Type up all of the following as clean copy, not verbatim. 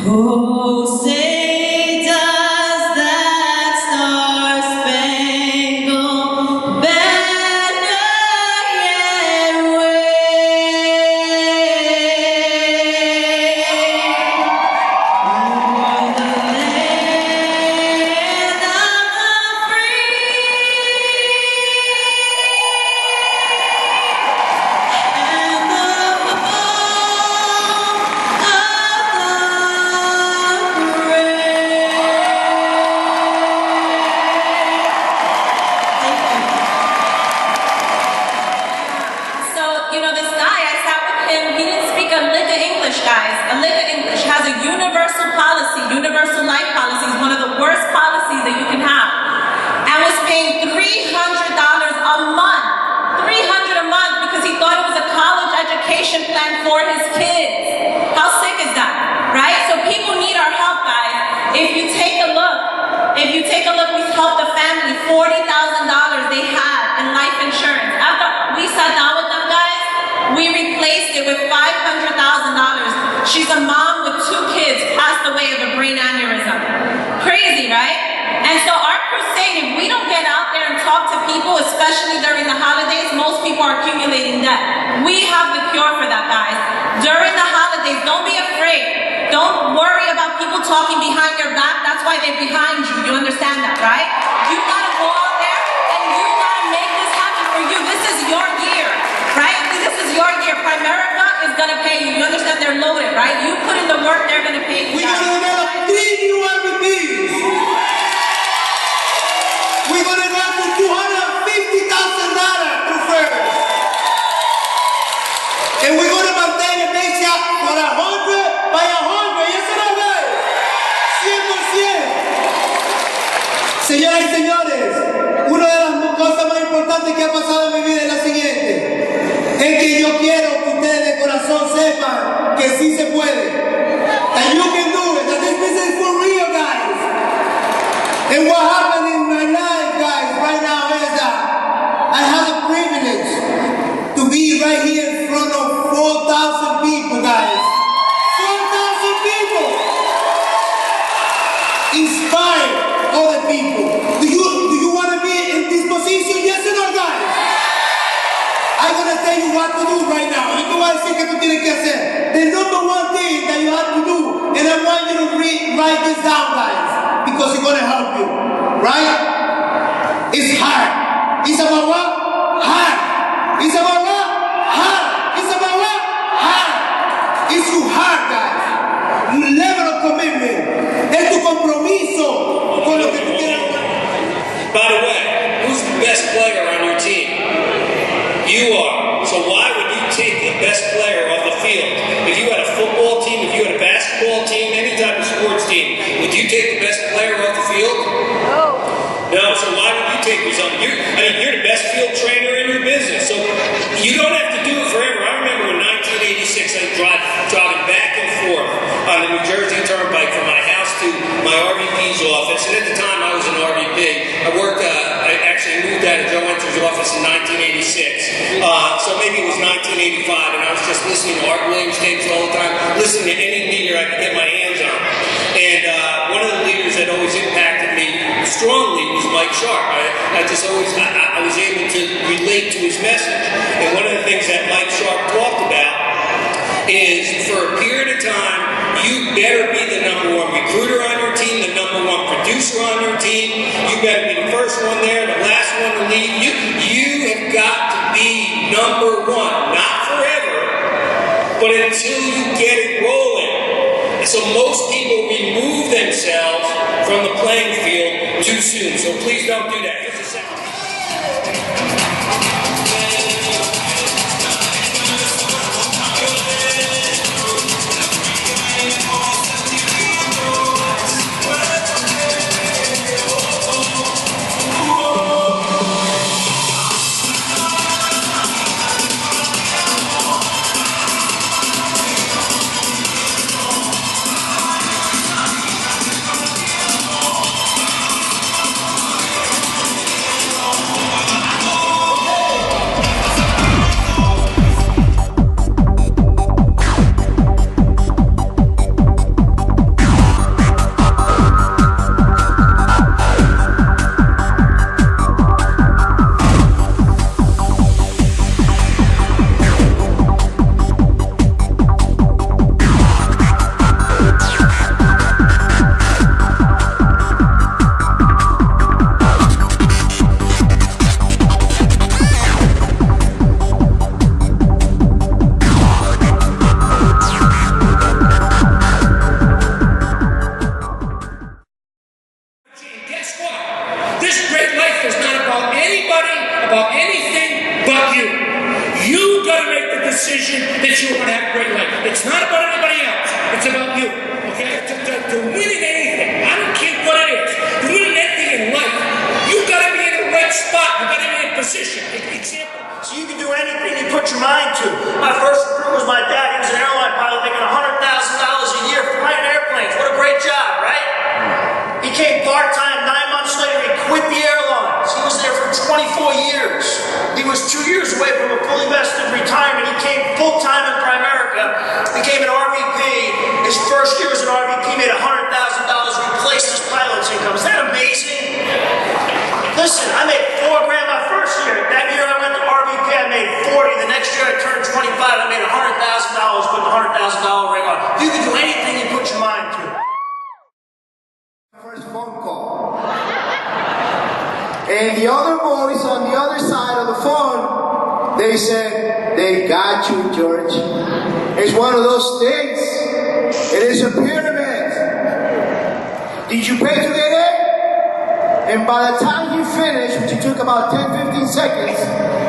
Oh, say does that star-spangled banner yet wave o'er the land of the free and the home of the So, this guy, I sat with him, he didn't speak a lick of English, guys. A lick of English. Has a universal policy, universal life policy is one of the worst policies that you can have. And was paying $300 a month. $300 a month because he thought it was a college education plan for his kids. How sick is that, right? So people need our help, guys. If you take a look, we've helped a family, $40,000 they had in life insurance. After we sat down with them, guys, we replaced it with $500,000. She's a mom with 2 kids, passed away of a brain aneurysm. Crazy, right? And so our crusade, if we don't get out there and talk to people, especially during the holidays, most people are accumulating debt. We have the cure for that, guys. During the holidays, don't be afraid. Don't worry about people talking behind your back. That's why they're behind you. You understand that, right? You gotta go out there and you gotta make this happen for you. This is your year, right? This is your year. Primerica is gonna pay you. You understand? They're loaded, right? You put in the work, they're gonna pay you. We're gonna develop 3 new MVPs. We're gonna go to $250,000 through first. And we're gonna maintain a paycheck for 100 by 100. Yes or no, guys? 100%. Señoras y señores, una de las cosas más importantes que ha pasado en mi vida es la siguiente. Es que yo quiero que ustedes de corazón sepan que sí se puede. That you can do it. That this business is for real, guys. And what happened in my life, guys, right now is that I have the privilege to be right here in front of 4,000 people, guys. 4,000 people. Inspire other people. Do you want to be in this position? Yes or no, guys? I'm going to tell you what to do right now. Yo te voy a decir que tú tienes que hacer. The number one thing that you have to do, and I want you to write this down, guys, because it's going to help you, right? It's hard. It's about what? Hard. It's about what? Hard. It's about what? Hard. It's too hard, guys. Level of commitment. Es tu compromiso con lo que tú quieres. By the way, who's the best player on your team? You are. So why would you take the best player off the field? If you had a football team, if you had a basketball team, any type of sports team, would you take the best player off the field? No, so why would you take yourself? You're the best field trainer in your business, so you don't have to do it forever. I remember in 1986, I driving back and forth on the New Jersey Turnpike from my house to my RVP's office, and at the time I was an RVP. I actually moved out of Joe Enter's office in 1986, so maybe it was 1985, and I was just listening to Art Williams tapes all the time, listening to any leader I could get my hands on. And one of the leaders that always impacted me strongly was Mike Sharp. I was able to relate to his message. And one of the things that Mike Sharp talked about is for a period of time, you better be the number one recruiter on your team, the number one producer on your team. You better be the first one there, the last one to leave. You have got to be number one, not forever, but until you get it rolling. So most people remove themselves from the playing field too soon. So please don't do that. Here's a second. first phone call. And the other boys on the other side of the phone, they said, they got you, George. It's one of those things. It is a pyramid. Did you pay to get in? And by the time you finished, which it took about 10-15 seconds,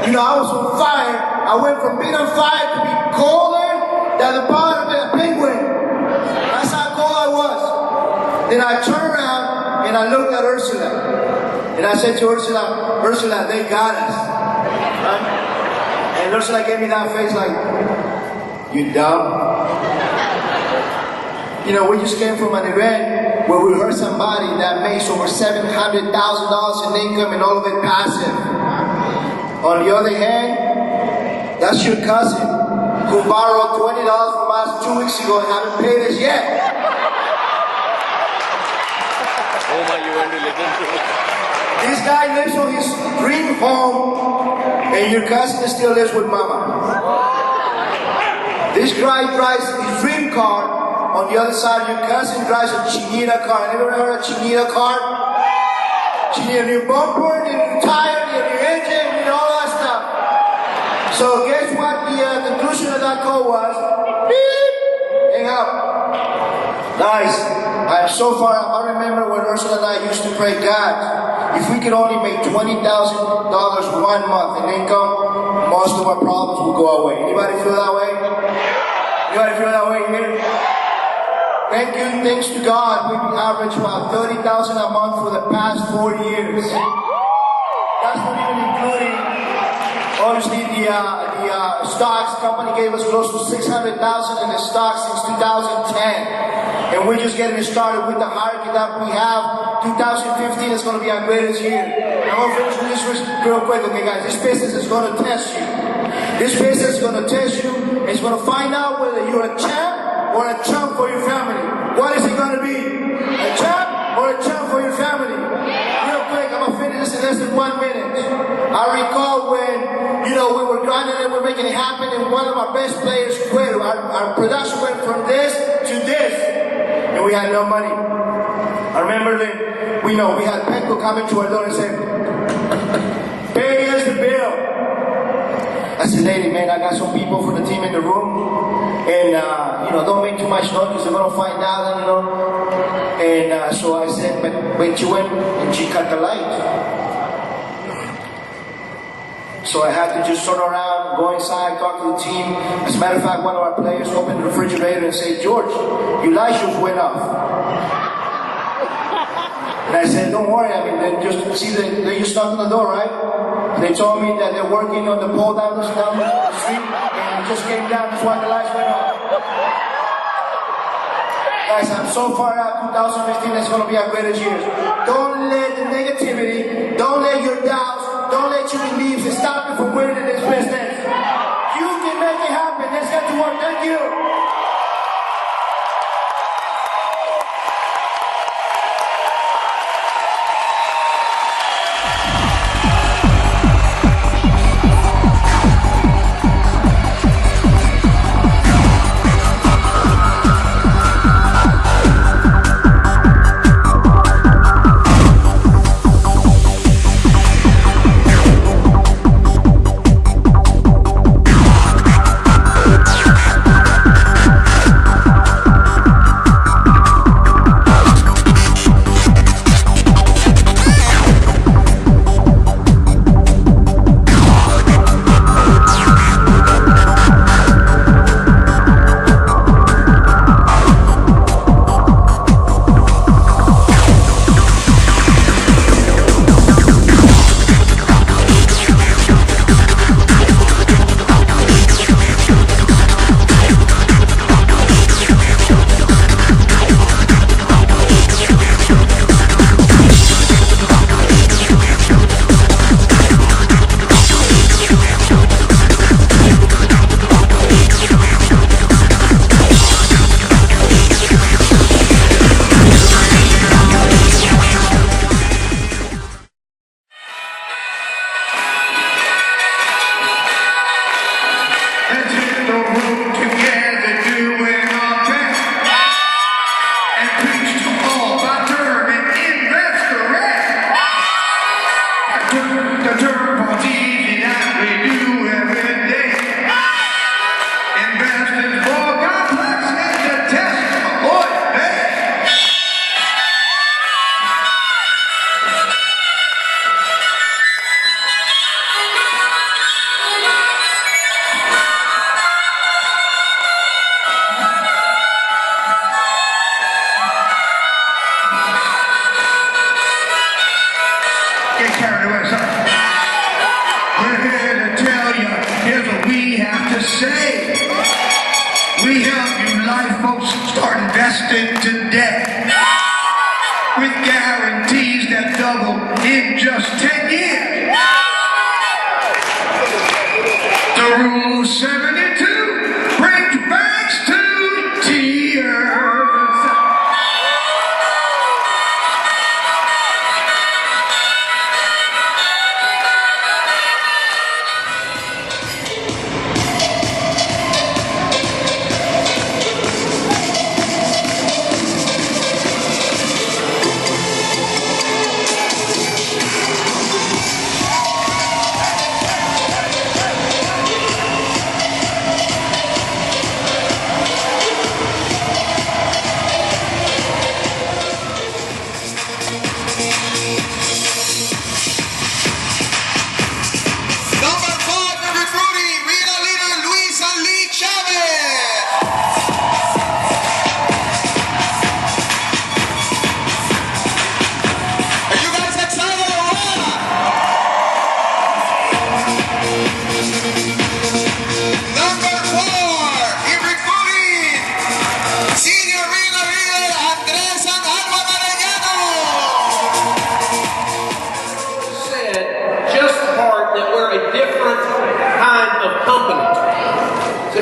you know, I was on fire. I went from being on fire to be colder than the bottom of a penguin. That's how cold I was. Then I turned around and I looked at Ursula. And I said to Ursula, Ursula, they got us. And Ursula gave me that face like, you dumb. You know, we just came from an event where we heard somebody that makes over $700,000 in income and all of it passive. On the other hand, that's your cousin who borrowed $20 from us 2 weeks ago and haven't paid us yet. This guy lives on his dream home and your cousin still lives with mama. This guy drives his dream car. On the other side, your cousin drives a Chinita car. Ever heard of a Chinita car? She need a new bumper, need a new tire, need a new engine, need all that stuff. So guess what the conclusion of that call was? Beep! Hang up. Guys, I'm so far up. I remember when Ursula and I used to pray, God, if we could only make $20,000 1 month in income, most of our problems will go away. Anybody feel that way? Anybody feel that way here? Thanks to God, we've averaged about $30,000 a month for the past 4 years. That's not even including, obviously, the stocks. Company gave us close to $600,000 in the stocks since 2010. And we're just getting started with the hierarchy that we have. 2015 is going to be our greatest year. And I'm going to finish with this real quick, okay guys? This business is going to test you. This business is going to test you. It's going to find out whether you're a champ or a chump for your family. What is it going to be? A chump or a chump for your family? Real quick, I'm going to finish this in less than 1 minute. I recall when, you know, we were grinding and we were making it happen and one of our best players quit. Our production went from this to this. And we had no money. I remember that we had Petco come into our door and say, pay us the bill. I said, lady, man, I got some people for the team in the room. And, don't make too much noise because they're going to find out, And so I said, but wait, you went and she cut the light. So I had to just turn around, go inside, talk to the team. As a matter of fact, one of our players opened the refrigerator and said, George, your light shoes went off. And I said, don't worry, they just knocked on the door, right? They told me that they're working on the pole down the street, and it just came down, that's why the lights went off. Guys, I'm so far out, 2015 is going to be our greatest year. Don't let the negativity, don't let your doubts, don't let your beliefs stop you from winning in this business. You can make it happen. Let's get to work. Thank you. with guarantees that double in just 10 years. The Rule 72 brings facts to tears.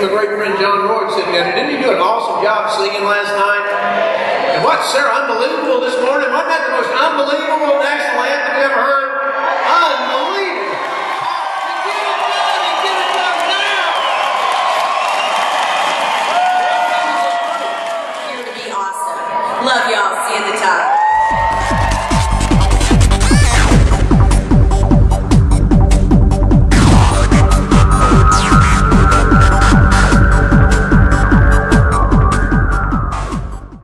My great friend John Roy sitting down here. Didn't he do an awesome job singing last night? And what's Sarah, unbelievable this morning? Wasn't that the most unbelievable national anthem you ever heard? Unbelievable! Get it done now! Here to be awesome. Love y'all. See you at the top.